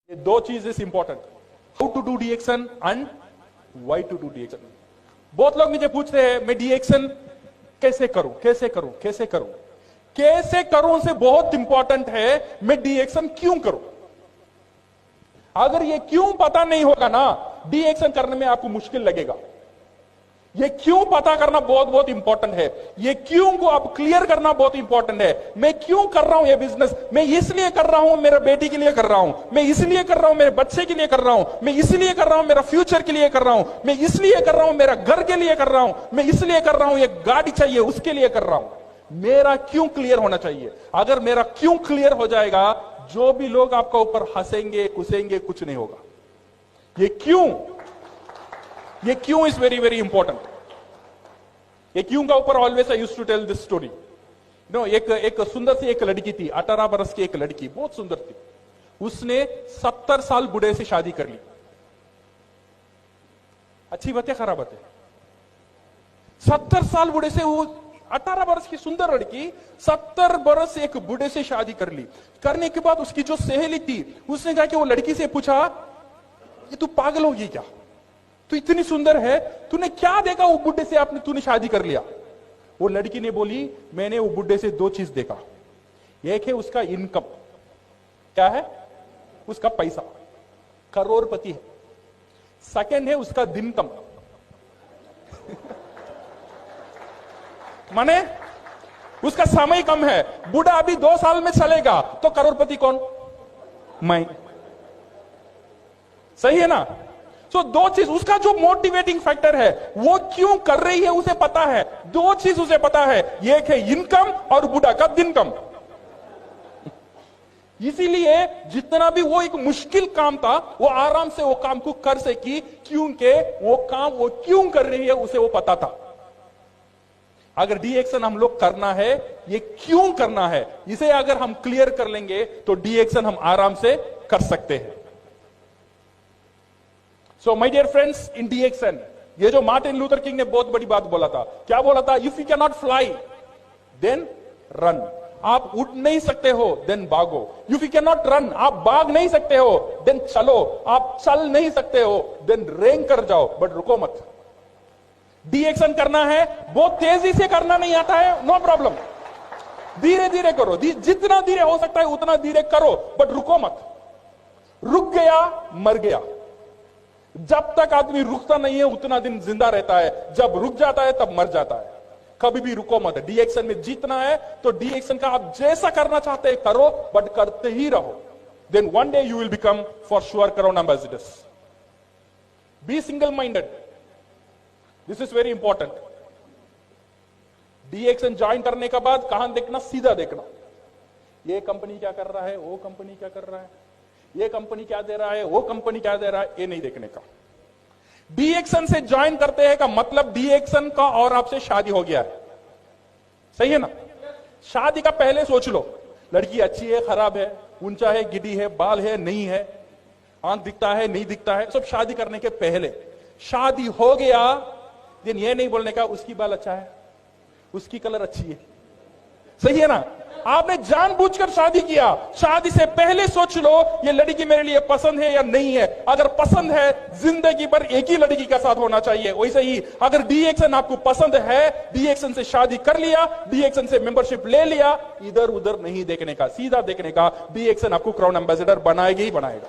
ये दो चीज is important, how to do DXN and why to do DXN. बहुत लोग मुझे पूछते हैं मैं डीएक्शन कैसे करूं कैसे करूं कैसे करूं कैसे करूं से बहुत इंपॉर्टेंट है मैं डीएक्शन क्यों करूं। अगर ये क्यों पता नहीं होगा ना, डीएक्शन करने में आपको मुश्किल लगेगा। ये क्यों पता करना बहुत बहुत इंपॉर्टेंट है। ये क्यों को आप क्लियर करना बहुत इंपॉर्टेंट है। मैं क्यों कर रहा हूं ये बिजनेस, मैं इसलिए कर रहा हूं मेरे बेटी के लिए कर रहा हूं, मैं इसलिए कर रहा हूं मेरे बच्चे के लिए कर रहा हूं, मैं इसलिए कर रहा हूं मेरा फ्यूचर के लिए कर रहा हूं, मैं इसलिए कर रहा हूं मेरा घर के लिए कर रहा हूं, मैं इसलिए कर रहा हूं ये गाड़ी चाहिए उसके लिए कर रहा हूं। मेरा क्यों क्लियर होना चाहिए। अगर मेरा क्यों क्लियर हो जाएगा, जो भी लोग आपका ऊपर हंसेंगे कुसेंगे कुछ नहीं होगा। ये क्यों इज वेरी वेरी इंपॉर्टेंट। ये क्यों का ऊपर always I used to tell this story. No, एक सुंदर सी एक लड़की थी, 18 बरस की एक लड़की, बहुत सुंदर थी। उसने 70 साल बूढ़े से शादी कर ली। अच्छी बात है खराब बात है। 70 साल बूढ़े से, वो 18 बरस की सुंदर लड़की 70 बरस एक बूढ़े से शादी कर ली। करने के बाद उसकी जो सहेली थी उसने कहा कि वो लड़की से पूछा, ये तू पागल होगी क्या, तू इतनी सुंदर है, तूने क्या देखा वो बुढ़े से आपने तूने शादी कर लिया। वो लड़की ने बोली, मैंने वो बुढ़े से दो चीज देखा। एक है उसका इनकम, क्या है उसका पैसा, करोड़पति है। सेकंड है उसका दिनकम माने उसका समय कम है। बूढ़ा अभी 2 साल में चलेगा तो करोड़पति कौन, मैं। सही है ना। तो दो चीज, उसका जो मोटिवेटिंग फैक्टर है वो क्यों कर रही है उसे पता है। दो चीज उसे पता है, एक है इनकम और बूढ़ा का दिनकम। इसीलिए जितना भी वो एक मुश्किल काम था वो आराम से वो काम को कर सकी, क्योंकि वो काम वो क्यों कर रही है उसे वो पता था। अगर डीएक्शन हम लोग करना है, ये क्यों करना है, इसे अगर हम क्लियर कर लेंगे तो डीएक्शन हम आराम से कर सकते हैं। सो माय डियर फ्रेंड्स, इन डीएक्शन ये जो मार्टिन लूथर किंग ने बहुत बड़ी बात बोला था, क्या बोला था, if you can not fly then run. आप उड़ नहीं सकते हो देन भागो। If you can not run, आप भाग नहीं सकते हो देन चलो। आप चल नहीं सकते हो देन रेंग कर जाओ, बट रुको मत। डीएक्शन करना है, बहुत तेजी से करना नहीं आता है, नो प्रॉब्लम, धीरे धीरे करो, जितना धीरे हो सकता है उतना धीरे करो, बट रुको मत। रुक गया मर गया। जब तक आदमी रुकता नहीं है उतना दिन जिंदा रहता है, जब रुक जाता है तब मर जाता है। कभी भी रुको मत। डीएक्शन में जीतना है तो डीएक्शन का आप जैसा करना चाहते हैं करो, बट करते ही रहो। Then one day you will become for sure crown ambassadors. Be single minded, this is very important. DXN join करने के बाद कहां देखना, सीधा देखना, ये कंपनी क्या कर रहा है, वो कंपनी क्या कर रहा है, ये कंपनी क्या दे रहा है, वो कंपनी क्या दे रहा है, ये नहीं देखने का। डीएक्शन से ज्वाइन करते हैं का मतलब डीएक्शन का और आपसे शादी हो गया है। सही है ना। शादी का पहले सोच लो, लड़की अच्छी है खराब है, ऊंचा है गिड्डी है, बाल है नहीं है, आंख दिखता है नहीं दिखता है, सब शादी करने के पहले। शादी हो गया दिन ये नहीं बोलने का उसकी बाल अच्छा है, उसकी कलर अच्छी है। सही है ना। आपने जानबूझकर शादी किया। शादी से पहले सोच लो ये लड़की मेरे लिए पसंद है या नहीं है। अगर पसंद है जिंदगी भर एक ही लड़की के साथ होना चाहिए। वैसे ही अगर डीएक्शन आपको पसंद है, डीएक्शन से शादी कर लिया, डीएक्शन से मेंबरशिप ले लिया, इधर उधर नहीं देखने का, सीधा देखने का। डीएक्शन आपको क्राउन एम्बेसडर बनाएगा ही बनाएगा।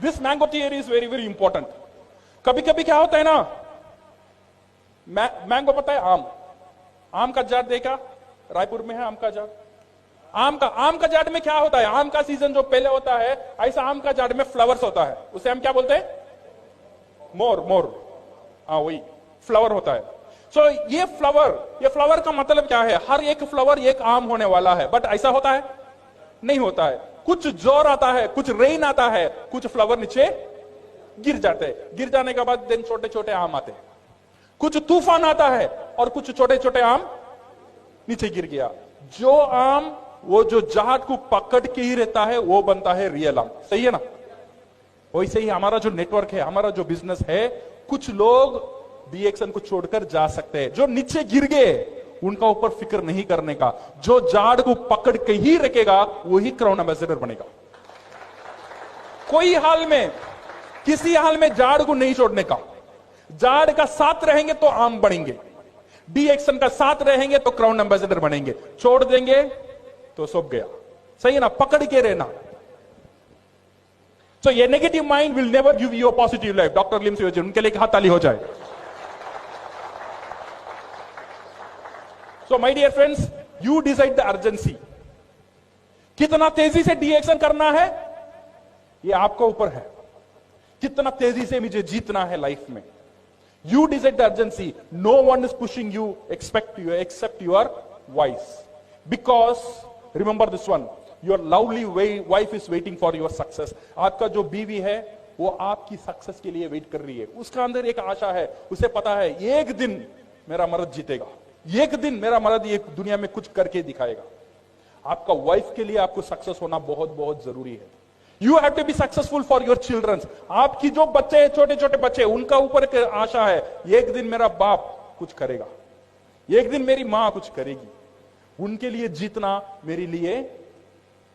This mango theory is very very important. कभी कभी क्या होता है ना, मैंगो पता है, आम का जाट देखा, रायपुर में है आम का जाट। आम का जाट में क्या होता है, आम का सीजन जो पहले होता है, ऐसा आम का जाट में फ्लावर्स होता है, उसे हम क्या बोलते हैं, मोर। हाँ वही फ्लावर होता है। सो ये फ्लावर का मतलब क्या है, हर एक फ्लावर एक आम होने वाला है, बट ऐसा होता है नहीं होता है। कुछ जोर आता है, कुछ रेन आता है, कुछ फ्लावर नीचे गिर जाते हैं, गिर जाने के बाद दिन छोटे छोटे आम आते हैं। कुछ तूफान आता है और कुछ छोटे छोटे आम नीचे गिर गया। जो आम वो जो जाट को पकड़ के ही रहता है वो बनता है रियल आम। सही है ना। वैसे ही हमारा जो नेटवर्क है, हमारा जो बिजनेस है, कुछ लोग डीएक्शन को छोड़कर जा सकते हैं। जो नीचे गिर गए उनका ऊपर फिक्र नहीं करने का। जो जाड़ को पकड़ के ही रखेगा वही क्राउन एम्बेसडर बनेगा। कोई हाल में, किसी हाल में जाड़ को नहीं छोड़ने का। जाड़ का साथ रहेंगे तो आम बढ़ेंगे, डी एक्शन का साथ रहेंगे तो क्राउन एम्बेसडर बनेंगे, छोड़ देंगे तो सब गया। सही है ना? पकड़ के रहना। So a negative mind will never give you a positive life. Doctor Lim से उनके लिए हाथ ताली हो जाए। So my dear friends, you decide the urgency. कितना तेजी से डी एक्शन करना है ये आपको ऊपर है। कितना तेजी से मुझे जीतना है लाइफ में, you decide the urgency. No one is pushing you except your voice. Because remember this one, your lovely wife is waiting for your success. आपका जो बीवी है वो आपकी सक्सेस के लिए वेट कर रही है। उसका अंदर एक आशा है, उसे पता है एक दिन मेरा मर्द जीतेगा, एक दिन मेरा मर्द ये दुनिया में कुछ करके दिखाएगा। आपका वाइफ के लिए आपको सक्सेस होना बहुत बहुत जरूरी है। You have to be successful for your childrens. आपकी जो बच्चे हैं, छोटे छोटे बच्चे, उनका ऊपर एक आशा है, एक दिन मेरा बाप कुछ करेगा, एक दिन मेरी मां कुछ करेगी। उनके लिए जीतना मेरे लिए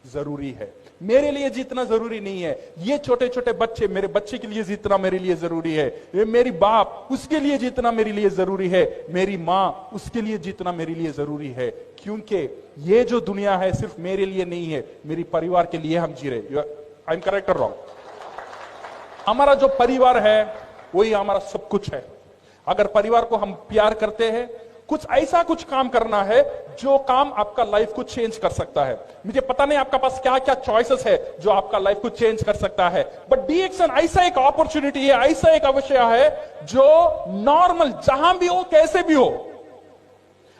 जरूरी है। मेरे लिए जीतना जरूरी नहीं है। ये छोटे छोटे बच्चे, मेरे बच्चे के लिए जीतना मेरे लिए जरूरी है। ये मेरी बाप, उसके लिए जीतना मेरे लिए जरूरी है। मेरी मां, उसके लिए जीतना मेरे लिए जरूरी है। क्योंकि ये जो दुनिया है सिर्फ मेरे लिए नहीं है, मेरी परिवार के लिए हम जी रहे। आई एम करेक्ट और रॉन्ग? हमारा जो परिवार है वही हमारा सब कुछ है। अगर परिवार को हम प्यार करते हैं, कुछ ऐसा कुछ काम करना है जो काम आपका लाइफ को चेंज कर सकता है। मुझे पता नहीं आपका पास क्या क्या चॉइसेस है जो आपका लाइफ को चेंज कर सकता है, बट डी एक्शन ऐसा एक अपॉर्चुनिटी है, ऐसा एक अवसर है जो नॉर्मल जहां भी हो, कैसे भी हो,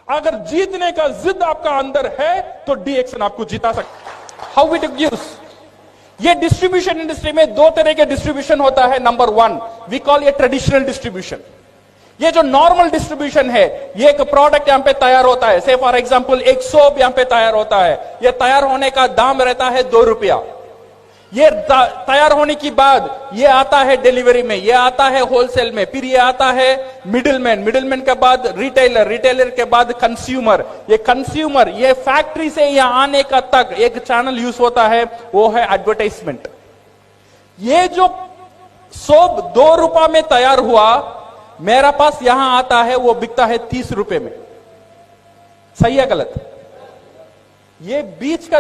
अगर जीतने का जिद आपका अंदर है तो डी एक्शन आपको जिता सकता। हाउ वी टू यूज ये डिस्ट्रीब्यूशन इंडस्ट्री में दो तरह के डिस्ट्रीब्यूशन होता है। नंबर वन, वी कॉल ये ट्रेडिशनल डिस्ट्रीब्यूशन। ये जो नॉर्मल डिस्ट्रीब्यूशन है, ये एक प्रोडक्ट यहां पे तैयार होता है। से फॉर एग्जांपल एक सोप यहां पे तैयार होता है। ये तैयार होने का दाम रहता है 2 रुपया। ये तैयार होने की बाद ये आता है डिलीवरी में, ये आता है होलसेल में, फिर ये आता है मिडिलमैन के बाद रिटेलर के बाद कंज्यूमर। ये कंज्यूमर, ये फैक्ट्री से यहां आने का तक एक चैनल यूज होता है, वो है एडवर्टाइजमेंट। ये जो सोप 2 रुपया में तैयार हुआ, मेरा पास यहां आता है, वो बिकता है 30 रुपए में। सही है गलत? ये बीच का